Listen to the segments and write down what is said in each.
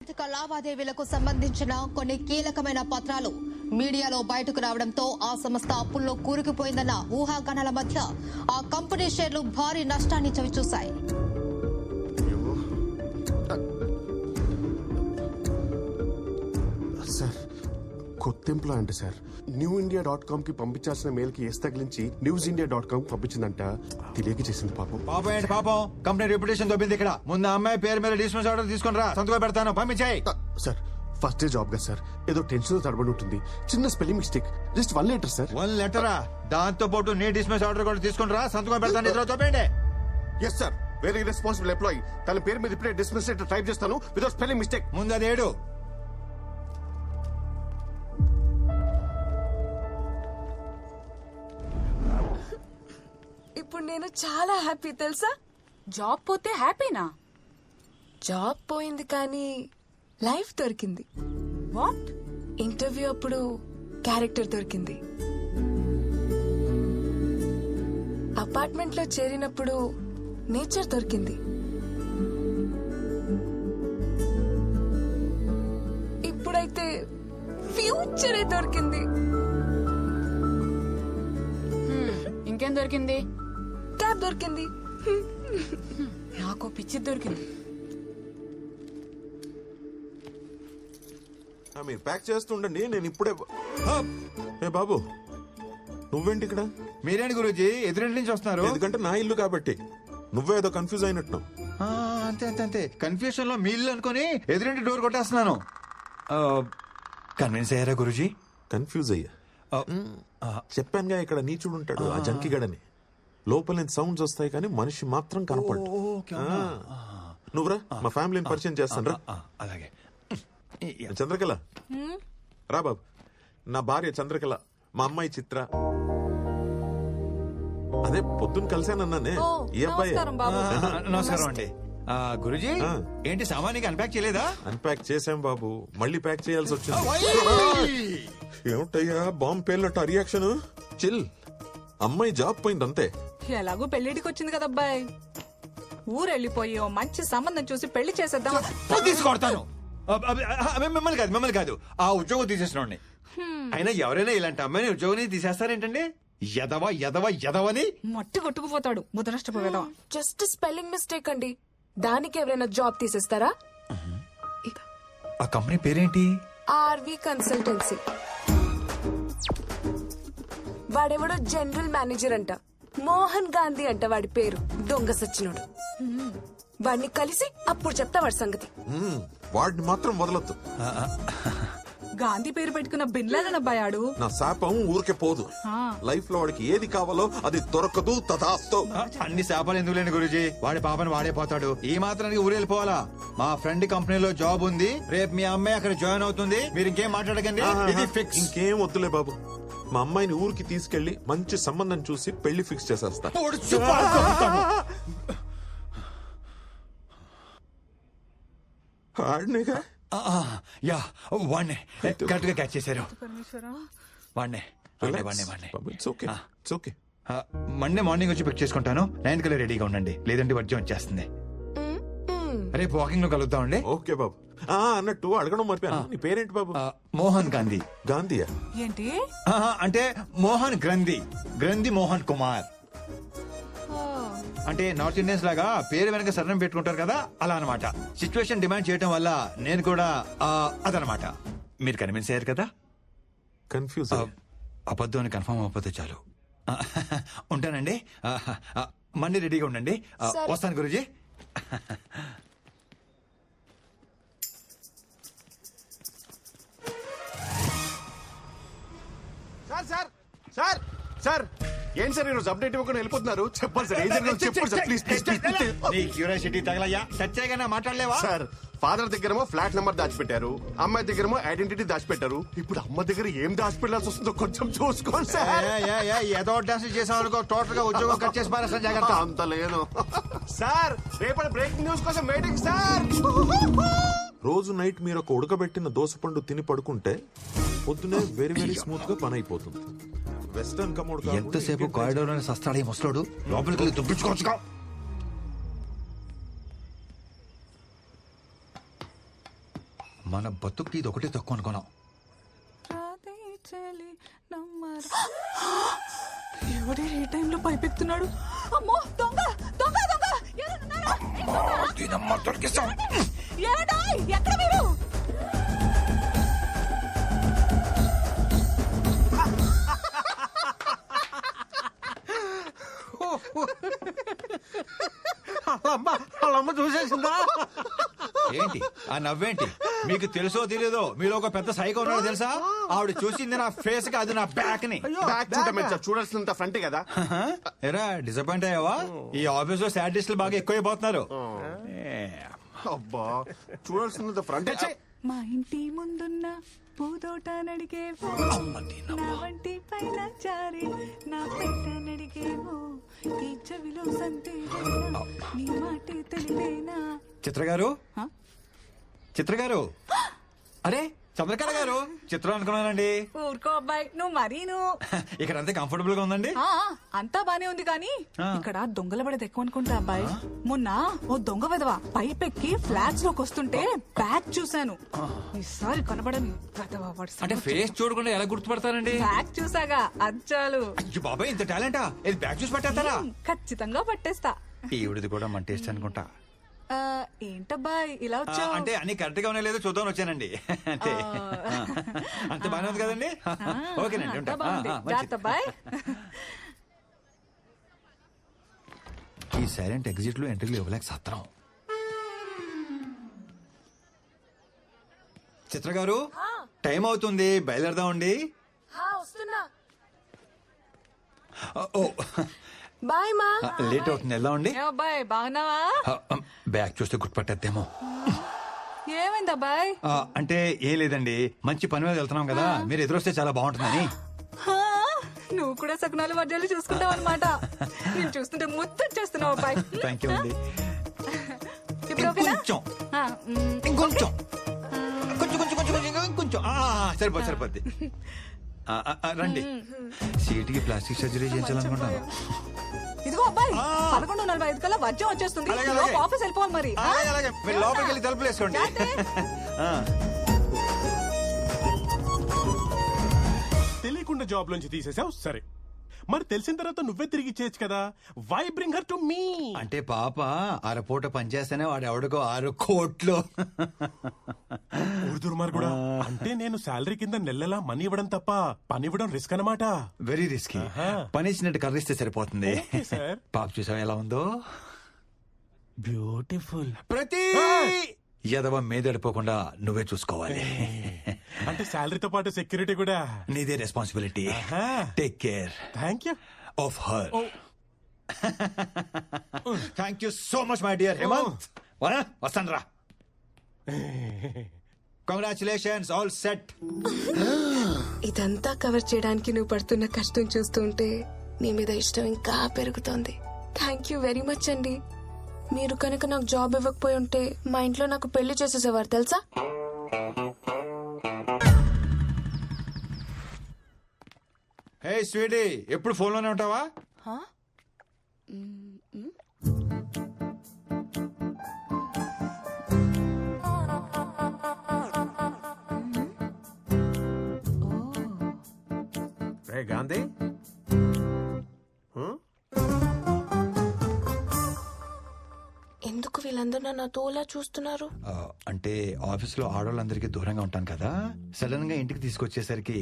ఆర్థిక లావాదేవీలకు సంబంధించిన కొన్ని కీలకమైన పత్రాలు మీడియాలో బయటకు రావడంతో ఆ సంస్థ అప్పుల్లో కూరుకుపోయిందన్న ఊహాగానాల మధ్య ఆ కంపెనీ షేర్లు భారీ నష్టాన్ని చవిచూశాయి. సార్ కొత్త ఎంప్లాయ్ అంటే సార్ newindia.com కి పంపించాల్సిన మెయిల్ కి ఎస్ తగిలించి newsindia.com పంపించిందంట. తెలియక చేసింది పాపం. పాపం ఏంటి పాపం? కంపెనీ రెప్యుటేషన్ దొబ్బింది ఇక్కడ. ముందు అమ్మాయి పేరు మీద డిస్మిస్ ఆర్డర్ తీసుకుని రా, సంతకం పెడతాను, పంపించాయి. సార్ ఫస్ట్ డే జాబ్ కదా సార్, ఏదో టెన్షన్ తడబడి ఉంటుంది. చిన్న spelling mistake, just 1 letter sir. 1 లెటరా? దాంతో పాటు నీ డిస్మిస్ ఆర్డర్ కూడా తీసుకుని రా, సంతకం పెడతాను. ఇద్దరు చూపండి. Yes sir, very responsible employee. తన పేరు మీద ఇప్పుడే డిస్మిస్ లెటర్ టైప్ చేస్తాను వితౌట్ స్పెల్లింగ్ మిస్టేక్. ముందు అది ఏడు. ఇప్పుడు నేను చాలా హ్యాపీ తెలుసా. జాబ్ పోతే హ్యాపీనా? జాబ్ పోయింది కానీ లైఫ్ దొరికింది. వాట్? ఇంటర్వ్యూ అప్పుడు క్యారెక్టర్ దొరికింది. అపార్ట్మెంట్ లో చేరినప్పుడు నేచర్ దొరికింది. ఇప్పుడైతే ఫ్యూచరే దొరికింది. ఇంకేం దొరికింది? క్యాబ్ దొరికింది. నాకు పిచ్చి దొరికింది. మీరు ప్యాక్ చేస్తుండండి, నేను ఇప్పుడే. ఏ బాబు, నువ్వేంటి ఇక్కడ? మీరేంటి గురూజీ ఎదురింటి నుంచి వస్తున్నారు? ఎందుకంటే నా ఇల్లు కాబట్టి. నువ్వే ఏదో కన్ఫ్యూజ్ అయినట్టు. అంతే అంతే అంతే. కన్ఫ్యూషన్ లో మీ ఇల్లు అనుకుని ఎదురింటి డోర్ కొట్టేస్తున్నాను. కన్విన్స్ అయ్యారా గురూజీ? కన్ఫ్యూజ్ అయ్యా. చెప్పానుగా ఇక్కడ నీచుడు ఉంటాడు, ఆ జంకిగడని. లోపల నుంచి సౌండ్స్ వస్తాయి కానీ మనిషి మాత్రం కనపడు. నువ్వురా, మా ఫ్యామిలీని పరిచయం చేస్తాను రా. అలాగే. చంద్రకళ రా బాబు. నా భార్య చంద్రకళ, మా అమ్మాయి చిత్ర. అదే పొద్దున్న కలిసానన్నానే, ఈ అబ్బాయి. నమస్కారం అండి. గురూజీ ఏంటి సామాన్యంగా అన్పాక్ చేయలేదా? అన్పాక్ చేసాం బాబు, మళ్ళీ ప్యాక్ చేయాల్సి వచ్చింది. ఏమిటయ్యా బాంబు పేలినట్టు రియాక్షన్? చిల్, అమ్మాయి జాబ్ పోయింది అంతే. ఎలాగో పెళ్లిడికి వచ్చింది కదా అబ్బాయి, ఊరెళ్ళిపోయి ఓ మంచి సంబంధం చూసి పెళ్లి చేసేద్దాం. తీసుకొడతాను. మిమ్మల్ని కాదు, ఆ ఉద్యోగం తీసేసిన. అయినా ఎవరైనా ఇలాంటి అమ్మాయిని ఉద్యోగం తీసేస్తారేంటండి? ఎదవని మట్టి కొట్టుకుపోతాడు ముదనష్టపోయేదా. జస్ట్ స్పెల్లింగ్ మిస్టేక్ అండి, దానికి ఎవరైనా జాబ్ తీసేస్తారా? ఆ కంపెనీ పేరేంటి? R V consultancy. వాడెవడో జనరల్ మేనేజర్ అంట, మోహన్ గాంధీ అంట వాడి పేరు. దొంగ సచ్చినోడు. వాడిని కలిసి అప్పుడు చెప్తా వాడి సంగతి. వాడిని మాత్రం వదలొద్దు. గాంధీ పేరు పెట్టుకున్న బిన్లాదన్ అబ్బాయి ఆడు. నా శాపం ఊరికే పోదు. లైఫ్ లో వాడికి ఏది కావాలో అది దొరకదు. తదాస్తు. అన్ని శాపాలు ఎందుకు లేని గురూజీ, వాడి పాపని వాడే పోతాడు. ఈ మాత్రానికి ఊరెళ్ళిపోవాలా? మా ఫ్రెండ్ కంపెనీలో జాబ్ ఉంది, రేపు మీ అమ్మాయి అక్కడ జాయిన్ అవుతుంది. మీరు ఇంకేం మాట్లాడకండి, ఇది ఫిక్స్. ఇంకేం వద్దులే బాబు, మా అమ్మాయిని ఊరికి తీసుకెళ్లి మంచి సంబంధం చూసి పెళ్లి ఫిక్స్ చేసేస్తా. ఆడినేగా. యా, వాణ్ణే కరెక్ట్ గా క్యాచ్ చేశారు. వాణ్ణే. మండే మార్నింగ్ వచ్చి పిక్ చేసుకుంటాను. 9 కల్లా రెడీగా ఉండండి, లేదంటే వర్జం వచ్చేస్తుంది. రేపు వాకింగ్ లో కలుద్దామండి. ఓకే బాబు. అన్నట్టు అడగడం మర్చిపోయాను, నీ పేరేంటి బాబు? మోహన్ గాంధీ. గాంధీయా? ఏంటి అంటే మోహన్ గ్రంథి మోహన్ కుమార్. అంటే నార్త్ ఇండియన్స్ లాగా పేరు వెనక సరణం పెట్టుకుంటారు కదా, అలా అనమాట. సిచ్యువేషన్ డిమాండ్ చేయటం వల్ల నేను కూడా అదనమాట. మీరు కన్విన్స్ అయ్యారు కదా? కన్ఫ్యూజ్. అబద్ధం అని కన్ఫర్మ్ అవ్వకపోతే చాలు. ఉంటానండి. మండే రెడీగా ఉండండి. వస్తాను గురూజీ. సార్ సార్ సార్ ఏం సార్ ఈరోజు అప్డేట్ ఇవ్వకుండా వెళ్ళిపోతున్నారు? చెప్పాలి సార్, ఏం జరిగిందో చెప్పండి సార్, ప్లీజ్ ప్లీజ్ ప్లీజ్. నీ క్యూరియాసిటీ తగలయ్యా, సత్యాగా మాట్లాడలేవా? సార్, ఫాదర్ దగ్గరేమో ఫ్లాట్ నెంబర్ దాచిపెట్టారు, అమ్మాయి దగ్గరేమో ఐడెంటిటీ దాచిపెట్టారు. ఇప్పుడు అమ్మ దగ్గర ఏం దాచిపెట్టాల్సి వస్తుందో కొంచెం చూసుకోండి సార్. ఏదో డాన్స్ చేసాం అనుకో, టోటల్ గా ఉద్యోగం కట్ చేసి పారేస్తా, జాగ్రత్త. అంత లేదు సార్. రేపటి బ్రేకింగ్ న్యూస్ కోసం వెయిటింగ్ సార్. రోజు నైట్ మీరు ఒక ఉడకబెట్టిన దోసపండు తిని పడుకుంటే పొద్దునే వెరీ వెరీ స్మూత్ గా పని అయిపోతుంది. Western commode. ఎంతసేపు కారిడోర్ అని సస్తాడు ఈ ముసలోడు, లోపలికి వెళ్ళి దుబ్బించుకోవచ్చుగా. మన బతుక్కి ఇది ఒకటే తక్కువ అనుకున్నాం. రాధే చలి నమ్మరా. ఎవడే ఏ టైంలో పైపెత్తున్నాడు? అమ్మో దొంగ దొంగ దొంగ ఎవరున్నారా? ఏడా? ఎక్కడ మీరు? వాళ్ళమ్మ చూసేసిందా? ఏంటి ఆ నవ్వేంటి? మీకు తెలుసో తెలియదో మీలో ఒక పెద్ద సైకో ఉన్నాడో తెలుసా? ఆవిడ చూసింది నా ఫేస్ కి, అది నా బ్యాక్ ని. బ్యాక్ చూడమే సార్, చూడాల్సినంత ఫ్రంట్ కదా. ఎరా డిసప్పాయింట్ అయ్యావా? ఈ ఆఫీస్ లో సాడిస్టులు బాగా ఎక్కువైపోతున్నారు. అబ్బా, చూడాల్సినంత ఫ్రంట్. మా ఇంటి ముందున్న పూదోట నడిగేవో, నా వంటి పైన చారి నా పెట్ట నడిగేవో, ఈ చెవిలో సంతేనా నీ మాటే తెలివేనా? చిత్ర గారు, హ? చిత్ర గారు, అరే చంద్రకళ గారు, చిత్రం అనుకున్నానండి. ఊరుకో అబ్బాయి, నువ్వు మరీను. ఇక్కడ అంతే కంఫర్టబుల్ గా ఉందండి. ఆ, అంతా బానే ఉంది కానీ ఇక్కడ దొంగల పడేది ఎక్కువ అనుకుంటా అబ్బాయి. మొన్న ఓ దొంగ విధవ పైపెక్కి ఫ్లాట్స్ లోకి వస్తుంటే బ్యాగ్ చూశాను. ఈసారి కనబడని విధవ వాడి అంటే సంగతి. ఫేస్ చూడకుండా ఎలా గుర్తుపడతానండి? బ్యాగ్ చూసాగా అచ్చాలు. అయ్యో బాబాయ్, ఇంత టాలెంటా? ఇది బ్యాగ్ చూసి పట్టేస్తారా? ఖచ్చితంగా పట్టేస్తా. ఈవిడిది కూడా మన టేస్ట్ అనుకుంటా. ఆ, ఏంటబ్బాయి ఇలా వచ్చావు? అంటే అన్ని కరెక్ట్ గా ఉన్నాయో లేదో చూద్దాం వచ్చానండి. అంటే అంత బాగానే ఉంది కదండి. ఓకేనండి, ఉంటా. అంతా బాగుంది. జాగ్రత్త అబ్బాయి. ఈ సైలెంట్ ఎగ్జిట్ లో ఎంట్రీలు ఇవ్వలేక సత్రం. చిత్ర గారు, టైం అవుతుంది, బయలుదేరదామండి. వస్తున్నా. ఓ బాయ్ మా. లేట్ అవుతుంది, వెళ్దామండి. ఏ అబ్బాయి బాగున్నావా? బ్యాగ్ చూస్తే గుర్తుపట్టేద్దేమో. ఏమైంది అబ్బాయి? అంటే ఏం లేదండి, మంచి పని మీద వెళ్తున్నాం కదా, మీరు ఎదురొస్తే చాలా బాగుంటుందని. హా, నువ్వు కూడా సకునాలు వడ్డాలు చూసుకుంటావు అనమాట. నేను చూస్తుంటే ముద్దొచ్చేస్తున్నావు అబ్బాయి. థ్యాంక్ యూ అండి. ఇప్పుడు ఓకేనా? ఇంకొంచెం ఆ, ఇంకొంచెం కొంచెం కొంచెం కొంచెం కొంచెం ఇంకొంచెం సరిపోద్ది సరిపోద్ది. రండి, సీటుకి ప్లాస్టిక్ సర్జరీ చేయించాలనుకుంటాను. ఇదిగో అబ్బాయి, 11:45 కల్లా వర్జం వచ్చేస్తుంది. అలాగే, లోపు అలాగే. ఆఫీస్ వెళ్ళిపోవాలి మరి. ఆ? అలాగే అలాగే, మీరు లోపలికి వెళ్ళి తలుపులు వేసుకోండి. తెలియకుండా జాబ్ లోంచి తీసేసావు సరే, మరి తెలిసిన తర్వాత నువ్వే తిరిగి ఇచ్చేయచ్చు కదా. Why bring her to me? అంటే పాప అరపూట పనిచేస్తేనే వాడు ఎవడికో 6 కోట్లు. ఊరుదుర్మార్ కూడా అంటే నేను శాలరీ కింద నెలలా మనీ ఇవ్వడం తప్ప పని ఇవ్వడం రిస్క్ అన్నమాట. Very risky. పని ఇచ్చినట్టు కర్రిస్తే సరిపోతుంది. Okay sir. పాప చూసావా ఎలా ఉందో? బ్యూటిఫుల్. ప్రతి యదవ మీదడిపోకుండా నువ్వే చూసుకోవాలి. అంటే శాలరీతో పాటు సెక్యూరిటీ కూడా నీదే responsibility. Take care thank you. Of her. Thank you so much my dear Hemanth. వస్తాను రా. Congratulations, all set. ఇదంతా కవర్ చేయడానికి నువ్వు పడుతున్న కష్టం చూస్తుంటే నీ మీద ఇష్టం ఇంకా పెరుగుతోంది. థ్యాంక్ యూ వెరీ మచ్ అండి. మీరు కనుక నాకు జాబ్ ఇవ్వకపోయి ఉంటే మా ఇంట్లో నాకు పెళ్లి చేసేసేవారు తెలుసా. హే స్వీటీ, ఎప్పుడు ఫోన్ లోనే ఉంటావా? రే గాంధీ, ఎందుకు వీళ్ళందరూ నన్ను తోలా చూస్తున్నారు? అంటే ఆఫీస్ లో ఆడవాళ్ళందరికీ దూరంగా ఉంటాను కదా, సడన్ గా ఇంటికి తీసుకొచ్చేసరికి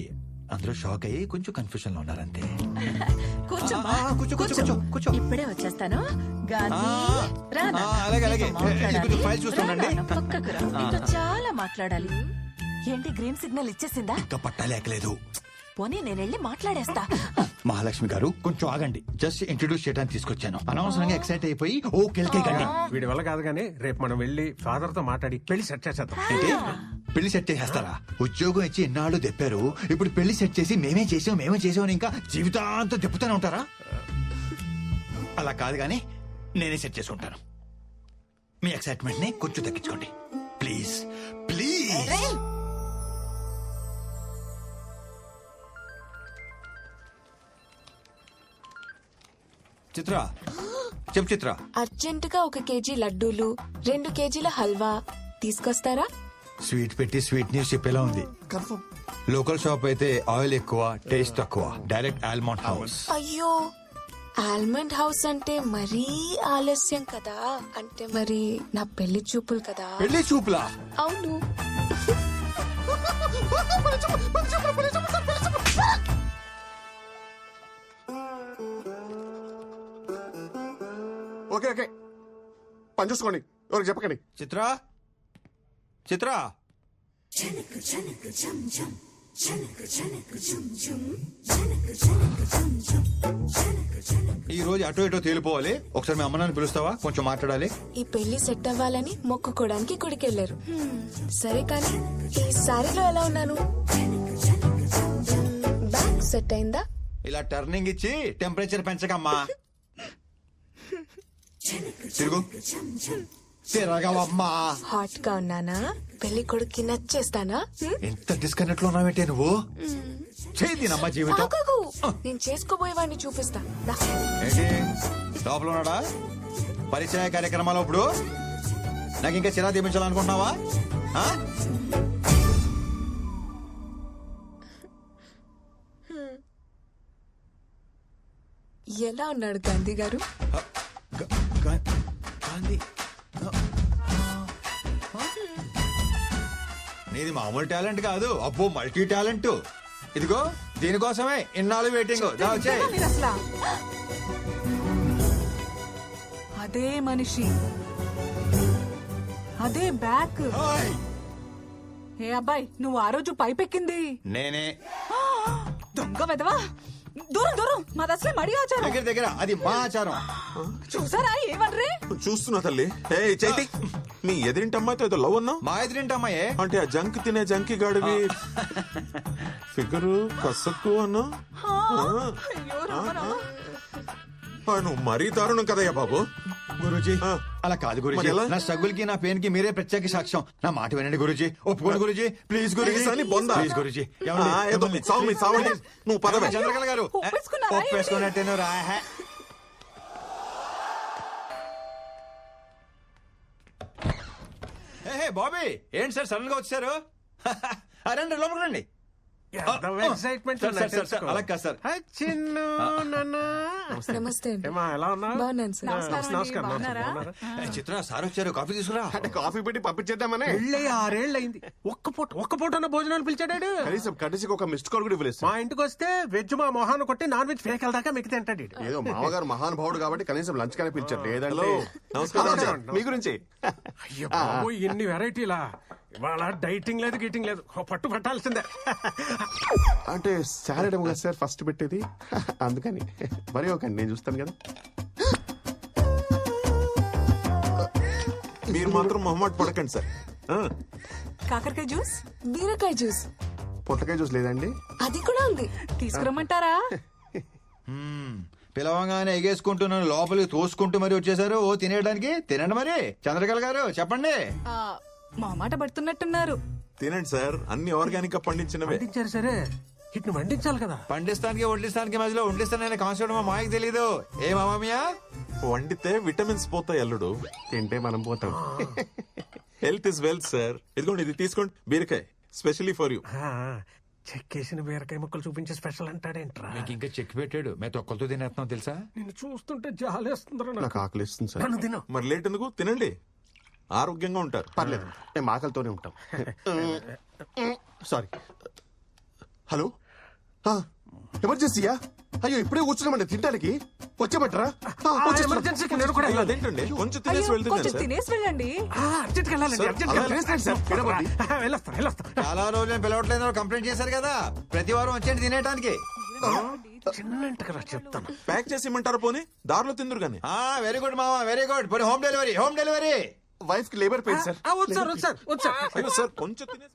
అందరూ షాక్ అయ్యి కొంచెం కన్ఫ్యూజన్ లో ఉన్నారంతే. కూర్చోమ్మా, కూర్చో కూర్చో కూర్చో కూర్చో. ఇప్పుడే వచ్చేస్తాను. గాంధీ, రా నాన్న. అలాగే అలాగే, నీతో మాట్లాడాలి. కొంచెం ఫైల్ చూస్తుండండి. రా నాన్న, పక్కకు రా. నీతో చాలా మాట్లాడాలి. ఏంటి గ్రీన్ సిగ్నల్ ఇచ్చేసిందా? ఇంకా పట్టాలేకలేదు. పోనీ నేను వెళ్ళి మాట్లాడేస్తా. మహాలక్ష్మి గారు కొంచెం ఆగండి, జస్ట్ ఇంట్రొడ్యూస్ చేయడానికి తీసుకొచ్చాను. అనవసరంగా ఎక్సైట్ అయిపోయి ఓ కెల్కే గండి. వీడి వల్ల కాదు కానీ రేపు మనం వెళ్ళి ఫాదర్ తో మాట్లాడి పెళ్లి సెట్ చేసేద్దాం. ఏంటి? పెళ్లి సెట్ చేసేస్తారా? ఉద్యోగం ఇచ్చి ఎన్నాళ్ళు తెప్పారు, ఇప్పుడు పెళ్లి సెట్ చేసి మేమే చేసామని ఇంకా జీవితాంతం తిప్పుతూనే ఉంటారా? అలా కాదు కానీ నేనే సెట్ చేసుకుంటాను. మీ ఎక్సైట్మెంట్ ని కొంచెం తగ్గించుకోండి ప్లీజ్ ప్లీజ్. చిత్ర, చెప్పు చిత్ర. అర్జెంట్ గా 1 కేజీ లడ్డూలు, 2 కేజీల హల్వా తీసుకొస్తారా? స్వీట్ పెట్టి స్వీట్ న్యూస్ చెప్పేలా ఉంది. కన్ఫర్మ్. లోకల్ షాప్ అయితే ఆయిల్ ఎక్కువ, టేస్ట్ తక్కువ. Direct almond house. అయ్యో, ఆల్మండ్ హౌస్ అంటే మరీ ఆలస్యం కదా. అంటే మరి నా పెళ్లి చూపులు కదా. పెళ్లి చూపులా? అవును. ఓకే ఓకే, పని చూసుకోండి, ఎవరికి చెప్పకండి. చిత్ర, చిత్ర, ఈ రోజు అటో ఇటో తేలిపోవాలి. ఒకసారి మీ అమ్మనాన్ని పిలుస్తావా? కొంచెం మాట్లాడాలి. ఈ పెళ్లి సెట్ అవ్వాలని మొక్కుకోవడానికి గుడికెళ్లారు. సరే కానీ ఈ సారీలో ఎలా ఉన్నాను? బ్యాగ్ సెట్ అయిందా? ఇలా టర్నింగ్ ఇచ్చి టెంపరేచర్ పెంచకమ్మా. తిరుగు, తిరగవమ్మా. హాట్ గా ఉన్నానా? పెళ్లి కొడుక్కి నచ్చేస్తానా? ఎంత డిస్కనెక్ట్ లో ఉన్నావేంటే నువ్వు? చేద్దినమ్మా జీవితం. ఆగకు, నేను చేసుకోబోయేవాడిని చూపిస్తా. దా. ఏంటి లోపల ఉన్నాడా? పరిచయ కార్యక్రమాలు ఇప్పుడు నాకు ఇంకా చిరా తీపించాలనుకుంటున్నావా? ఆ? ఎలా ఉన్నాడు గాంధీ గారు? గాంధీ నీది మామూలు టాలెంట్ కాదు, అబ్బో మల్టీ టాలెంట్. ఇదిగో దీనికోసమే ఇన్నాళ్ళు వెయిటింగ్. మీరు అసలా అదే మనిషి, అదే బ్యాక్. ఏ అబ్బాయి, నువ్వు ఆ రోజు పైపెక్కింది నేనే. దొంగ వెదవా, దూరం దూరం, మాది అసలే మడి ఆచారం. దగ్గర దగ్గర అది మా ఆచారం. చూసారా ఏమన్రే? చూస్తున్నా తల్లి. ఏ చైతి, మీ ఎదిరింటి అమ్మాయితో ఏదో లవ్ అన్నా? మా ఎదురింటమ్మాయే. అంటే ఆ జంక్ తినే జంకి గాడివి ఫిగరు కసక్కు అన్నా? అయ్యో రామరా. నువ్వు మరీ దారుణం కదయ్యా బాబు. గురూజీ ఆ. అలా కాదు గురూజీ. మరి ఎలా? నా స్ట్రగుల్ కి, నా పెయిన్ కి మీరే ప్రత్యేక సాక్ష్యం. నా మాట వినండి గురూజీ, ఒప్పుకోండి గురూజీ, ప్లీజ్ గురూజీ. ప్లీజ్ అని బొందా? ప్లీజ్ గురూజీ. ఏదో సావు సావండి. నువ్వు పదవే. చంద్రకళ గారు ఒప్పేసుకున్నారా? ఒప్పేసుకున్నట్టేను రా. బాబీ, ఏంటి సార్ సడన్ గా వచ్చారు? రండి లోపలికి రండి. Excitement sir, sir, sir, sir, అలా కాదు సార్. చిన్ను నాన్న. నమస్తే అండి. ఏమా ఎలా ఉన్నా? బాగున్నాను సార్. నమస్కారం. బాగున్నారా? చిత్ర సార్ వచ్చారు, కాఫీ తీసుకురా. అంటే కాఫీ పెట్టి పంపించేద్దామనే. పెళ్ళి 6 ఏళ్ళు అయింది. ఒక్క పూట భోజనాలు పిలిచాడాడు. కనీసం కనీసం ఒక మిస్డ్ కాల్ కూడా ఇవ్వలేదు మా సార్. ఇంటికి వస్తే వెజ్ మా మొహాన్ని కొట్టి నాన్ వెజ్ ఫేక్ వెళ్దాకా మిగతా అంటాడు ఈడు. ఏదో మామగారు మహానుభావుడు కాబట్టి కనీసం లంచ్ కానీ పిలిచారు. లేదంటే నమస్కారం. నమస్కారం. మీ గురించి అయ్యో బాబు, ఇన్ని వెరైటీలా. ఇవాళ డైటింగ్ లేదు, గీటింగ్ లేదు, పట్టు పట్టాల్సిందే. అంటే సాలడ్ ఏమో కదా సార్ ఫస్ట్ పెట్టేది, అందుకని మరి ఒక నేను చూస్తాను కదా. మీరు మాత్రం మొహమాట పడకండి సార్. కాకరకాయ జ్యూస్ బీరకాయ జ్యూస్. పొట్లకాయ జ్యూస్ లేదండి? అది కూడా ఉంది. తీసుకురమ్మంటారా? పిలవంగానే ఎగేసుకుంటున్నాను, లోపలికి తోసుకుంటూ మరి వచ్చేసారు. ఓ తినేయడానికి తినండి మరి. చంద్రకళ గారు చెప్పండి. మా మాట పడుతున్నట్టున్నారు. తినండి సార్, అన్ని ఆర్గానిక్ గా పండించినవే. వండించారు సరే, ఇట్ని వండించాలి కదా. పండిస్తానికి వడ్డిస్తానికి మధ్యలో వండిస్తాననే కాన్సెప్ట్ మా మాయకి తెలీదు. ఏ మామయ్య? వండితే విటమిన్స్ పోతాయి అల్లుడు, తింటే మనం పోతాం. Health is wealth sir. ఇదిగోండి, ఇది తీసుకోండి, బీరకాయ స్పెషల్లీ ఫర్ యూ. చెక్కేసిన బీరకాయ ముక్కలు చూపించే స్పెషల్ అంటాడేంట్రా? మీకు ఇంకా చెక్ పెట్టాడు, మేము తొక్కలతో తినేస్తున్నాం తెలుసా? నిన్ను చూస్తుంటే జాలేస్తుందిరా. నాకు ఆకలి ఇస్తుంది సార్. నన్ను తిను. మరి లేట్ ఎందుకు, తినండి, ఆరోగ్యంగా ఉంటారు. పర్లేదు, మేము ఆకలితోనే ఉంటాం. సారీ. హలో, ఎమర్జెన్సీయా? అయ్యో ఇప్పుడే కూర్చున్నామండి తినడానికి. వచ్చేమంటారా? ఎమర్జెన్సీకి నేను కూడా అయ్యో, అదేంటండి, కొంచెం తినేసి అయ్యో, వెళ్తున్నాను కొంచెం సార్. తినేసి వెళ్ళండి. అర్జెంట్కి వెళ్ళాలండి. సార్, అర్జెంట్కి అలా వెళ్ళాలి. సార్, వినపడి. వెళ్ళొస్తాను. చాలా రోజులు పిలవట్లేదు కంప్లైంట్ చేశారు కదా, ప్రతి వారం వచ్చేయండి తినేయడానికి. చిన్నంటకరా చెప్తాను. ప్యాక్ చేసి ఇమ్మంటారు, పోనీ దారిలో తిందురు కానీ. వెరీ గుడ్ మామా, వెరీ గుడ్. పోనీ home delivery, home delivery. Wife కి లేబర్ పెయిన్ సార్. వచ్చారు. అయ్యో సార్, కొంచెం తినేసి.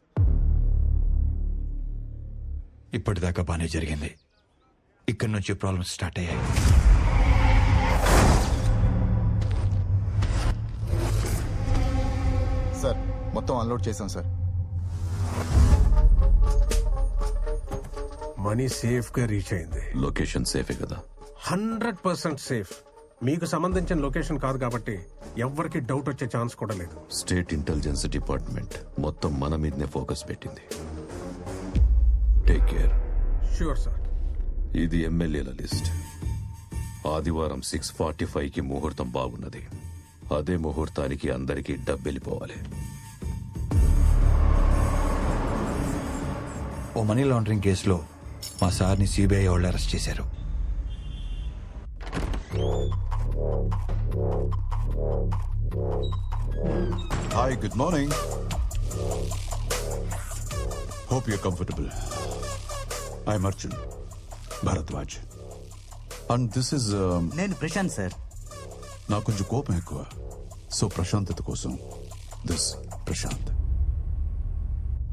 ఇప్పటిదాకా బానే జరిగింది, ఇక్కడి నుంచి ప్రాబ్లమ్స్ స్టార్ట్ అయ్యాయి. సార్ మొత్తం అన్లోడ్ చేశాం సార్. మనీ సేఫ్ గా రీచ్ అయింది. లొకేషన్ సేఫే కదా? 100% సేఫ్. మీకు సంబంధించిన లొకేషన్ కాదు కాబట్టి ఎవ్వరికి డౌట్ వచ్చే ఛాన్స్ కూడా లేదు. స్టేట్ ఇంటెలిజెన్స్ డిపార్ట్మెంట్ మొత్తం మన మీదనే ఫోకస్ పెట్టింది. Take care. Sure sir. ఇది ఎమ్మెల్యేల లిస్ట్. ఆదివారం 6:45కి ముహూర్తం బాగున్నది. అదే ముహూర్తానికి అందరికీ డబ్బెళ్ళిపోవాలి. ఓ మనీ లాండరింగ్ కేసులో మా సార్ని సిబిఐ వాళ్ళు అరెస్ట్ చేశారు. Hi, good morning. Hope your comfortable. I'm Arjun Bharadwaj and this is నేను ప్రశాంత్ సార్. నాకు కొంచెం కోపం ఎక్కువ, సో ప్రశాంతత కోసం దిస్ ప్రశాంత్.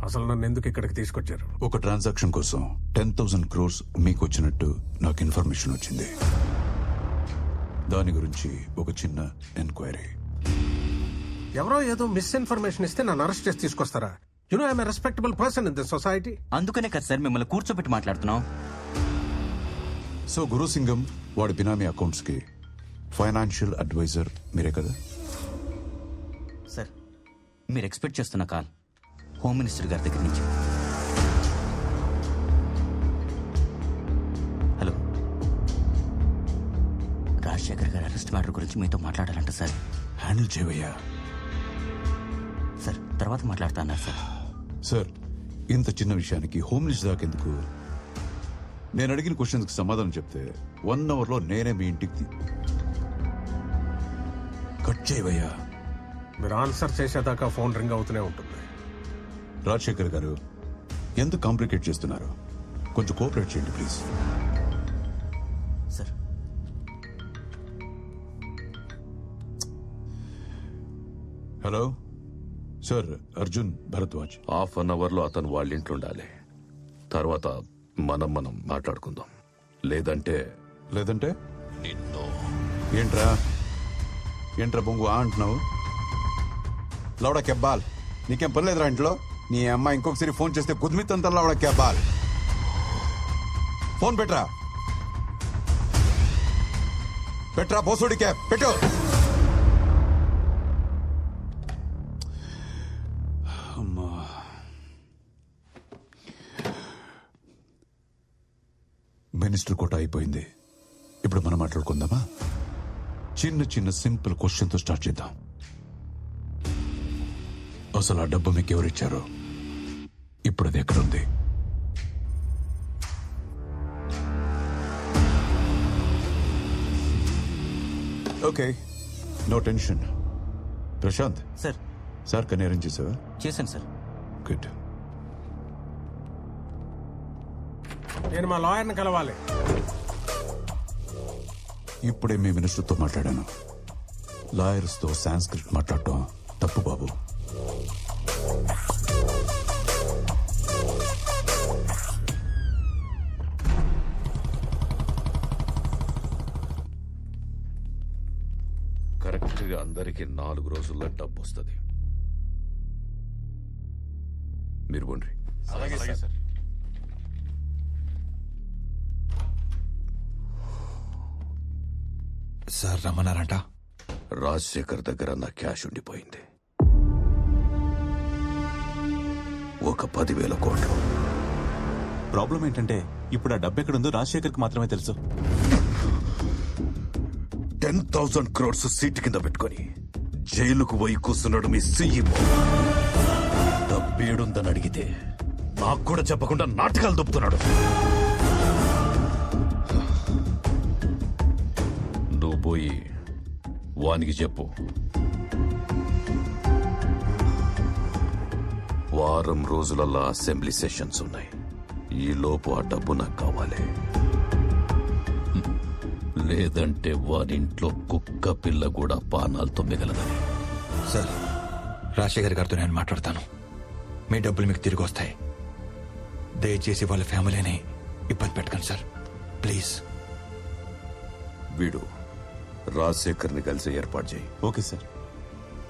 అసలు నన్ను ఎందుకు ఇక్కడికి తీసుకొచ్చారు? ఒక ట్రాన్సాక్షన్ కోసం 10,000 crores మీకు వచ్చినట్టు నాకు ఇన్ఫర్మేషన్ వచ్చింది. దాని గురించి ఒక చిన్న ఎంక్వైరీ. ఎవరో ఏదో మిస్ఇన్ఫర్మేషన్ ఇస్తే నన్ను అరెస్ట్ చేసి తీసుకొస్తారా? You know I'm a respectable person in this society. అందుకనే కదా సార్ మిమ్మల్ని కూర్చోబెట్టి మాట్లాడుతున్నాం. సో గురుసింగం వాడి బినామీ అకౌంట్స్ కి ఫైనాన్షియల్ అడ్వైజర్ మీరే కదా? సార్ మీరు ఎక్స్పెక్ట్ చేస్తున్న కాల్ హోమ్ మినిస్టర్ గారి దగ్గర నుంచి. హలో, రాజశేఖర్ గారి అరెస్ట్ మ్యాటర్ గురించి మీతో మాట్లాడాలంట సార్. హ్యాండిల్ చేయవయ్యా. సార్ తర్వాత మాట్లాడుతా అన్నారు సార్. సార్, ఇంత చిన్న విషయానికి హోమ్ మినిస్టర్ దాకా ఎందుకు? నేను అడిగిన క్వశ్చన్స్కి సమాధానం చెప్తే 1 hourలో నేనే మీ ఇంటికి కట్ చేయవయ్యా. మీరు ఆన్సర్ చేసేదాకా ఫోన్ రింగ్ అవుతూనే ఉంటుంది. రాజశేఖర్ గారు ఎందుకు కాంప్లికేట్ చేస్తున్నారు? కొంచెం కోఆపరేట్ చేయండి please. Sir hello sir, Arjun Bharadwaj. Half an అవర్లో అతను వాళ్ళ ఇంట్లో ఉండాలి. తర్వాత మనం మాట్లాడుకుందాం. లేదంటే లేదంటే నిన్ను. ఏంట్రా బొంగు అంటున్నావు? లౌడా కెబ్బాల్, నీకేం పని లేదురా ఇంట్లో? నీ అమ్మాయి ఇంకొకసారి ఫోన్ చేస్తే కుదిమితంతా లౌడా కెబ్బాల్. ఫోన్ పెట్రా బోసుడి క్యాబ్ పెట్టు. అమ్మా, మినిస్టర్ కోట అయిపోయింది. ఇప్పుడు మనం మాట్లాడుకుందామా? చిన్న సింపుల్ క్వశ్చన్తో స్టార్ట్ చేద్దాం. అసలు ఆ డబ్బు మీకు ఎవరిచ్చారో, ఇప్పుడు అది ఎక్కడుంది? Okay, no tension. Prashanth sir కన్నీ అరేంజ్ చేసావా? చేశాను సార్. గుడ్. నేను మా లాయర్ని కలవాలి. ఇప్పుడే మీ మినిస్టర్తో మాట్లాడాను. లాయర్స్తో సాంస్క్రిట్ మాట్లాడటం తప్పు బాబు. కరెక్ట్గా అందరికి 4 రోజుల్లో డబ్బు వస్తుంది. మీరు పోండి. సార్ రమ్మన్నారంట. రాజశేఖర్ దగ్గర నా క్యాష్ ఉండిపోయింది. ఒక 10,000 కోట్లు. ప్రాబ్లం ఏంటంటే ఇప్పుడు ఆ డబ్బు ఎక్కడుందో రాజశేఖర్కి మాత్రమే తెలుసు. 10,000 crores సీటు కింద పెట్టుకొని జైలుకు పోయి కూస్తున్నాడు మీ సీఈఓ. డబ్బేడుందని అడిగితే నాకు కూడా చెప్పకుండా నాటకాలు దొప్పుతున్నాడు. నువ్వు పోయి వానికి చెప్పు, వారం రోజులల్లా అసెంబ్లీ సెషన్స్ ఉన్నాయి. ఈ లోపు ఆ డబ్బు నాకు కావాలి. లేదంటే వారింట్లో కుక్క పిల్ల కూడా పానాలతో మిగలదని. సార్, రాజశేఖర్ గారితో నేను మాట్లాడతాను. మీ డబ్బులు మీకు తిరిగి వస్తాయి. దయచేసి వాళ్ళ ఫ్యామిలీని ఇబ్బంది పెట్టకండి సార్, ప్లీజ్. వీడు రాజశేఖర్ని కలిసి ఏర్పాటు చేయి. Okay sir.